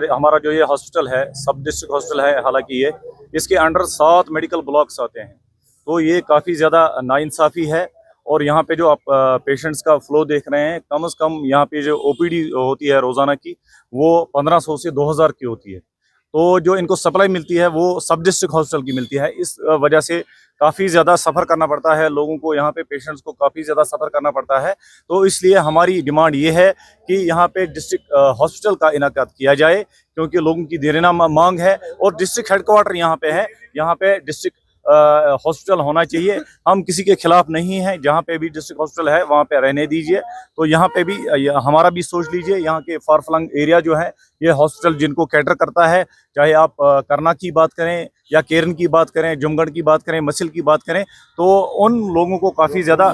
हमारा जो ये हॉस्पिटल है, सब डिस्ट्रिक्ट हॉस्पिटल है, हालांकि ये इसके अंडर 7 मेडिकल ब्लॉक्स आते हैं, तो ये काफ़ी ज़्यादा नाइंसाफ़ी है। और यहाँ पे जो आप पेशेंट्स का फ्लो देख रहे हैं, कम से कम यहाँ पे जो ओपीडी होती है रोज़ाना की, वो 1500 से 2000 की होती है। तो जो इनको सप्लाई मिलती है वो सब डिस्ट्रिक्ट हॉस्पिटल की मिलती है। इस वजह से काफ़ी ज़्यादा सफ़र करना पड़ता है लोगों को, यहाँ पे पेशेंट्स को काफ़ी ज़्यादा सफ़र करना पड़ता है। तो इसलिए हमारी डिमांड ये है कि यहाँ पे डिस्ट्रिक्ट हॉस्पिटल का इनेकाद किया जाए, क्योंकि लोगों की देरीना मांग है। और डिस्ट्रिक्ट हेडक्वार्टर यहाँ पे है, यहाँ पे डिस्ट्रिक्ट हॉस्पिटल होना चाहिए। हम किसी के खिलाफ नहीं हैं, जहाँ पे भी डिस्ट्रिक्ट हॉस्पिटल है वहाँ पे रहने दीजिए। तो यहाँ पे भी हमारा भी सोच लीजिए, यहाँ के फार फ्लंग एरिया जो है, ये हॉस्पिटल जिनको कैटर करता है, चाहे आप करना की बात करें या केरन की बात करें, जुमगढ़ की बात करें, मसिल की बात करें, तो उन लोगों को काफ़ी ज़्यादा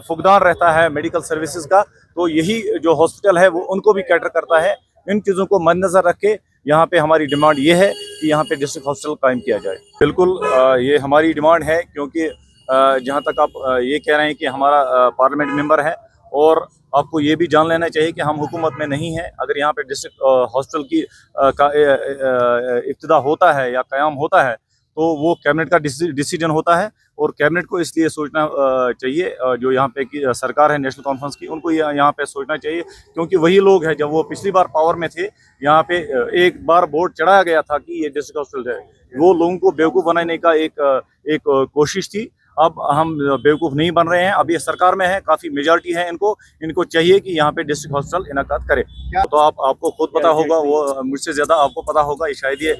फुकदान रहता है मेडिकल सर्विसेज का। तो यही जो हॉस्पिटल है वो उनको भी कैटर करता है। इन चीज़ों को मद्देनजर रख के यहाँ पे हमारी डिमांड ये है कि यहाँ पे डिस्ट्रिक्ट हॉस्पिटल कायम किया जाए। बिल्कुल ये हमारी डिमांड है, क्योंकि जहाँ तक आप ये कह रहे हैं कि हमारा पार्लियामेंट मेंबर है, और आपको ये भी जान लेना चाहिए कि हम हुकूमत में नहीं हैं। अगर यहाँ पे डिस्ट्रिक्ट हॉस्पिटल की का इब्तिदा होता है या क़याम होता है, तो वो कैबिनेट का डिसीजन होता है। और कैबिनेट को इसलिए सोचना चाहिए, जो यहाँ पे की सरकार है नेशनल कॉन्फ्रेंस की, उनको यहाँ पे सोचना चाहिए, क्योंकि वही लोग हैं, जब वो पिछली बार पावर में थे, यहाँ पे एक बार बोर्ड चढ़ाया गया था कि ये डिस्ट्रिक्ट हॉस्पिटल है। वो लोगों को बेवकूफ़ बनाने का एक कोशिश थी। अब हम बेवकूफ़ नहीं बन रहे हैं, अब ये सरकार में है, काफ़ी मेजॉरिटी है, इनको चाहिए कि यहाँ पे डिस्ट्रिक्ट हॉस्पिटल इनेकाद करे। तो आपको खुद पता होगा, वो मुझसे ज़्यादा आपको पता होगा। शायद ये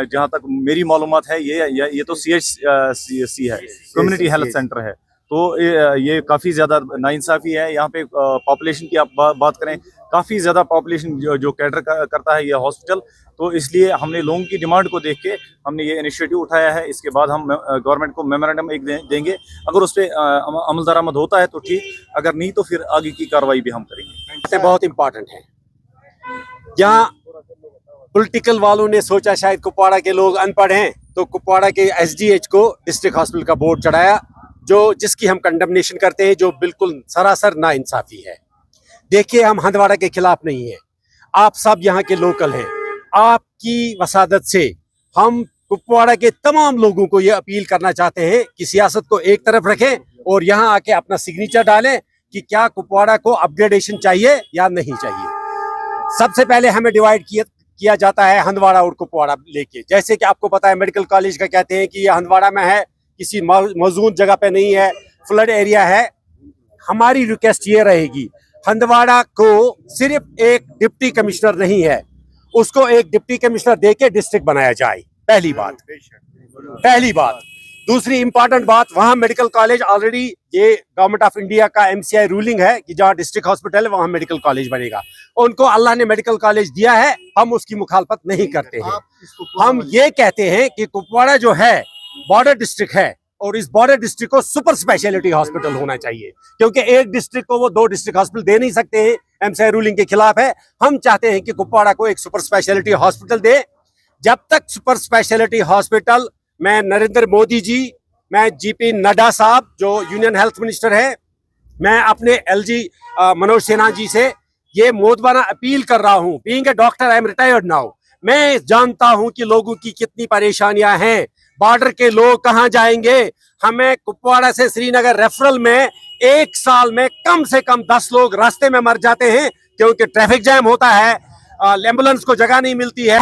जहाँ तक मेरी मालूमात है, ये तो CHC है, कम्युनिटी हेल्थ सेंटर है। तो ये काफ़ी ज़्यादा नाइंसाफ़ी है। यहाँ पे पॉपुलेशन की आप बात करें, काफ़ी ज़्यादा पॉपुलेशन जो कैटर करता है ये हॉस्पिटल। तो इसलिए हमने लोगों की डिमांड को देख के हमने ये इनिशिएटिव उठाया है। इसके बाद हम गवर्नमेंट को मेमोरेंडम एक देंगे। अगर उस पर अमल दरामद होता है तो ठीक, अगर नहीं तो फिर आगे की कार्रवाई भी हम करेंगे। बहुत इम्पोर्टेंट है। यहाँ पॉलिटिकल वालों ने सोचा शायद कुपवाड़ा के लोग अनपढ़ हैं, तो कुपवाड़ा के SDH को डिस्ट्रिक्ट हॉस्पिटल का बोर्ड चढ़ाया, जिसकी हम कंडमनेशन करते हैं, जो बिल्कुल सरासर नाइंसाफी है। देखिए, हम हंदवाड़ा के खिलाफ नहीं है, आप सब यहाँ के लोकल हैं। आपकी वसादत से हम कुपवाड़ा के तमाम लोगों को ये अपील करना चाहते हैं कि सियासत को एक तरफ रखें और यहाँ आके अपना सिग्नेचर डालें कि क्या कुपवाड़ा को अपग्रेडेशन चाहिए या नहीं चाहिए। सबसे पहले हमें डिवाइड किया जाता है हंदवाड़ा और कुपवाड़ा लेके। जैसे कि आपको पता है, मेडिकल कॉलेज का कहते हैं कि ये हंदवाड़ा में है, किसी मौजूद जगह पे नहीं है, फ्लड एरिया है। हमारी रिक्वेस्ट ये रहेगी, हंदवाड़ा को सिर्फ एक डिप्टी कमिश्नर नहीं है, उसको एक डिप्टी कमिश्नर देके डिस्ट्रिक्ट बनाया जाए। पहली बात। दूसरी इंपॉर्टेंट बात, वहां मेडिकल कॉलेज ऑलरेडी, ये गवर्नमेंट ऑफ इंडिया का MCI रूलिंग है कि जहां डिस्ट्रिक्ट हॉस्पिटल है वहां मेडिकल कॉलेज बनेगा। उनको अल्लाह ने मेडिकल कॉलेज दिया है, हम उसकी मुखालफत नहीं करते हैं। हम ये कहते हैं कि कुपवाड़ा जो है बॉर्डर डिस्ट्रिक्ट है, और इस बॉर्डर डिस्ट्रिक्ट को सुपर स्पेशलिटी हॉस्पिटल होना चाहिए, क्योंकि एक डिस्ट्रिक्ट को वो 2 डिस्ट्रिक्ट हॉस्पिटल दे नहीं सकते हैं, MCI रूलिंग के खिलाफ है। हम चाहते हैं कि कुपवाड़ा को एक सुपर स्पेशलिटी हॉस्पिटल दे। जब तक सुपर स्पेशलिटी हॉस्पिटल, मैं नरेंद्र मोदी जी, मैं GP नड्डा साहब जो यूनियन हेल्थ मिनिस्टर है, मैं अपने LG मनोज सिन्हा जी से ये मोदबाना अपील कर रहा हूँ। Being a doctor, I am retired now. मैं जानता हूँ कि लोगों की कितनी परेशानियां हैं, बॉर्डर के लोग कहाँ जाएंगे। हमें कुपवाड़ा से श्रीनगर रेफरल में एक साल में कम से कम 10 लोग रास्ते में मर जाते हैं, क्योंकि ट्रैफिक जैम होता है, एम्बुलेंस को जगह नहीं मिलती है।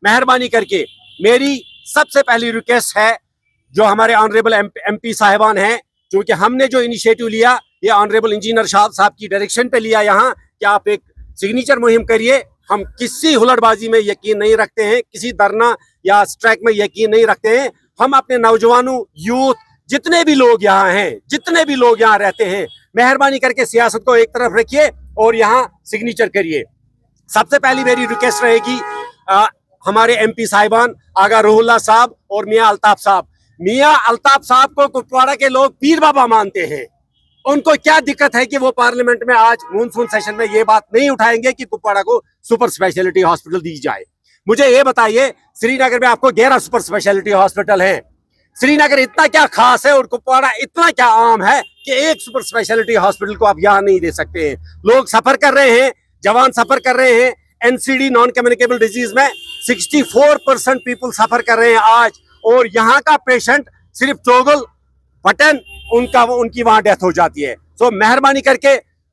मेहरबानी करके मेरी सबसे पहली रिक्वेस्ट है, जो हमारे ऑनरेबल MP साहिबान हैं, क्योंकि हमने जो इनिशिएटिव लिया ये ऑनरेबल इंजीनियर साहब की डायरेक्शन पे लिया, यहाँ कि आप एक सिग्नेचर मुहिम करिए। हम किसी हुलड़बाजी में यकीन नहीं रखते हैं, किसी धरना या स्ट्राइक में यकीन नहीं रखते हैं। हम अपने नौजवानों, यूथ, जितने भी लोग यहाँ हैं, जितने भी लोग यहाँ रहते हैं, मेहरबानी करके सियासत को एक तरफ रखिए और यहाँ सिग्नेचर करिए। सबसे पहली मेरी रिक्वेस्ट रहेगी हमारे MP साहिबान आगा रूहुल्लाह साहब और मियाँ अल्ताफ साहब। मियाँ अल्ताफ साहब को कुपवाड़ा के लोग पीर बाबा मानते हैं। उनको क्या दिक्कत है कि वो पार्लियामेंट में आज मॉनसून सेशन में ये बात नहीं उठाएंगे कि कुपवाड़ा को सुपर स्पेशलिटी हॉस्पिटल दी जाए। मुझे ये बताइए, श्रीनगर में आपको 11 सुपर स्पेशलिटी हॉस्पिटल हैं। श्रीनगर इतना क्या खास है और कुपवाड़ा इतना क्या आम है कि एक सुपर स्पेशलिटी हॉस्पिटल को आप यहाँ नहीं दे सकते हैं? लोग सफर कर रहे हैं, जवान सफर कर रहे हैं। NCD नॉन कम्युनिकेबल डिजीज में 64% पीपल सफर कर रहे हैं आज, और यहाँ का पेशेंट सिर्फ चोगल बटन उनकी वहां डेथ हो जाती है। तो मेहरबानी करके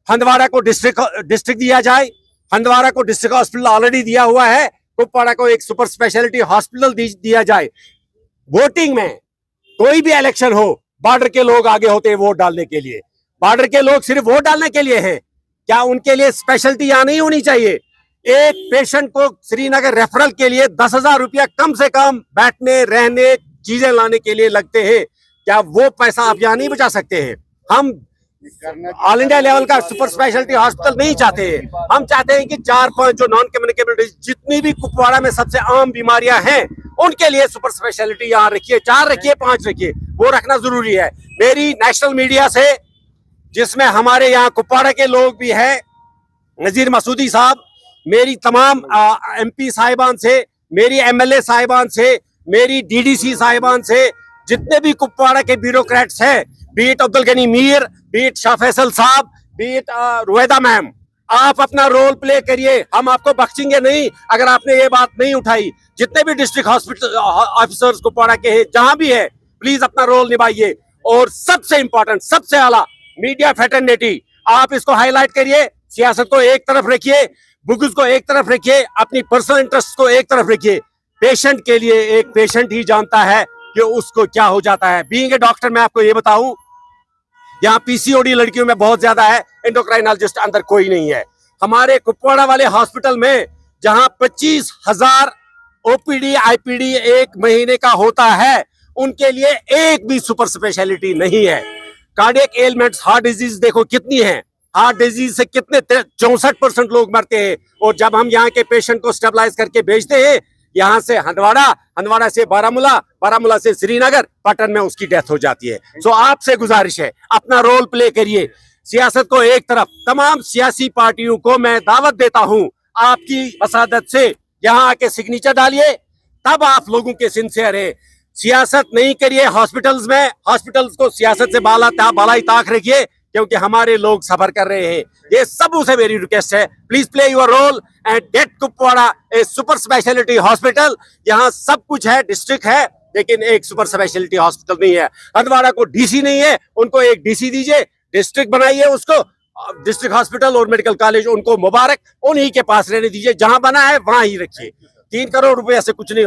हंदवाड़ा को डिस्ट्रिक्ट दिया जाए। हंदवाड़ा को डिस्ट्रिक्ट हॉस्पिटल ऑलरेडी दिया हुआ है, कुपवाड़ा को एक सुपर स्पेशलिटी हॉस्पिटल दिया जाए। वोटिंग में कोई भी इलेक्शन हो, बॉर्डर के लोग आगे होते हैं वोट डालने के लिए। बॉर्डर के लोग सिर्फ वोट डालने के लिए हैं, क्या उनके लिए स्पेशलिटी यहाँ नहीं होनी चाहिए? एक पेशेंट को श्रीनगर रेफरल के लिए 10,000 रुपया कम से कम बैठने, रहने, चीजें लाने के लिए लगते हैं। क्या वो पैसा आप यहाँ नहीं बचा सकते हैं? हम ऑल इंडिया लेवल का सुपर स्पेशलिटी हॉस्पिटल नहीं चाहते हैं। हम चाहते हैं कि 4-5 जो नॉन कम्युनिकेबल जितनी भी कुपवाड़ा में सबसे आम बीमारियां हैं उनके लिए सुपर स्पेशलिटी यहाँ रखिए। 4 रखिए, 5 रखिए, वो रखना जरूरी है। मेरी नेशनल मीडिया से, जिसमें हमारे यहाँ कुपवाड़ा के लोग भी हैं, नजीर मसूदी साहब, मेरी तमाम MP साहिबान से, मेरी MLA साहिबान से, मेरी DDC साहिबान से, जितने भी कुपवाड़ा के ब्यूरोक्रेट्स हैं, बीट अब्दुल गनी मीर, बीट शाह फैसल साहब, बीट रुवैदा मैम, आप अपना रोल प्ले करिए। हम आपको बख्शेंगे नहीं अगर आपने ये बात नहीं उठाई। जितने भी डिस्ट्रिक्ट हॉस्पिटल ऑफिसर्स कुपवाड़ा के हैं, जहां भी है, प्लीज अपना रोल निभाइए। और सबसे इंपॉर्टेंट, सबसे आला, मीडिया फ्रेटर्निटी, आप इसको हाईलाइट करिए। सियासत को एक तरफ रखिए, बुगुज को एक तरफ रखिए, अपनी पर्सनल इंटरेस्ट को एक तरफ रखिए। पेशेंट के लिए एक पेशेंट ही जानता है कि उसको क्या हो जाता है। बीइंग ए डॉक्टर मैं आपको ये बताऊं, यहाँ PCOD लड़कियों में बहुत ज्यादा है, एंडोक्राइनोलॉजिस्ट अंदर कोई नहीं है। हमारे कुपवाड़ा वाले हॉस्पिटल में जहां 25,000 OPD IPD एक महीने का होता है, उनके लिए एक भी सुपर स्पेशलिटी नहीं है। कार्डियक एलिमेंट्स, हार्ट डिजीज देखो कितनी है, हार्ट डिजीज से कितने 64% लोग मरते हैं। और जब हम यहाँ के पेशेंट को स्टेबलाइज करके भेजते हैं यहाँ से हंदवाड़ा, हंदवाड़ा से बारामूला, बारामूला से श्रीनगर, पटन में उसकी डेथ हो जाती है। सो आपसे गुजारिश है, अपना रोल प्ले करिए। सियासत को एक तरफ, तमाम सियासी पार्टियों को मैं दावत देता हूं, आपकी वसादत से यहाँ आके सिग्नेचर डालिए, तब आप लोगों के सिंसियर है। सियासत नहीं करिए हॉस्पिटल्स में, हॉस्पिटल्स को सियासत से बालाई ताक रखिए, क्योंकि हमारे लोग सफर कर रहे हैं। ये सब से मेरी रिक्वेस्ट है, please play your role and get Kupwara a super speciality hospital. यहाँ सब कुछ है, डिस्ट्रिक्ट है, लेकिन एक सुपर स्पेशलिटी हॉस्पिटल नहीं है। हंदवाड़ा को DC नहीं है, उनको एक DC दीजिए, डिस्ट्रिक्ट बनाइए उसको, डिस्ट्रिक्ट हॉस्पिटल और मेडिकल कॉलेज उनको मुबारक, उन्हीं के पास रहने दीजिए, जहां बना है वहां ही रखिए। 3 करोड़ रुपए से कुछ नहीं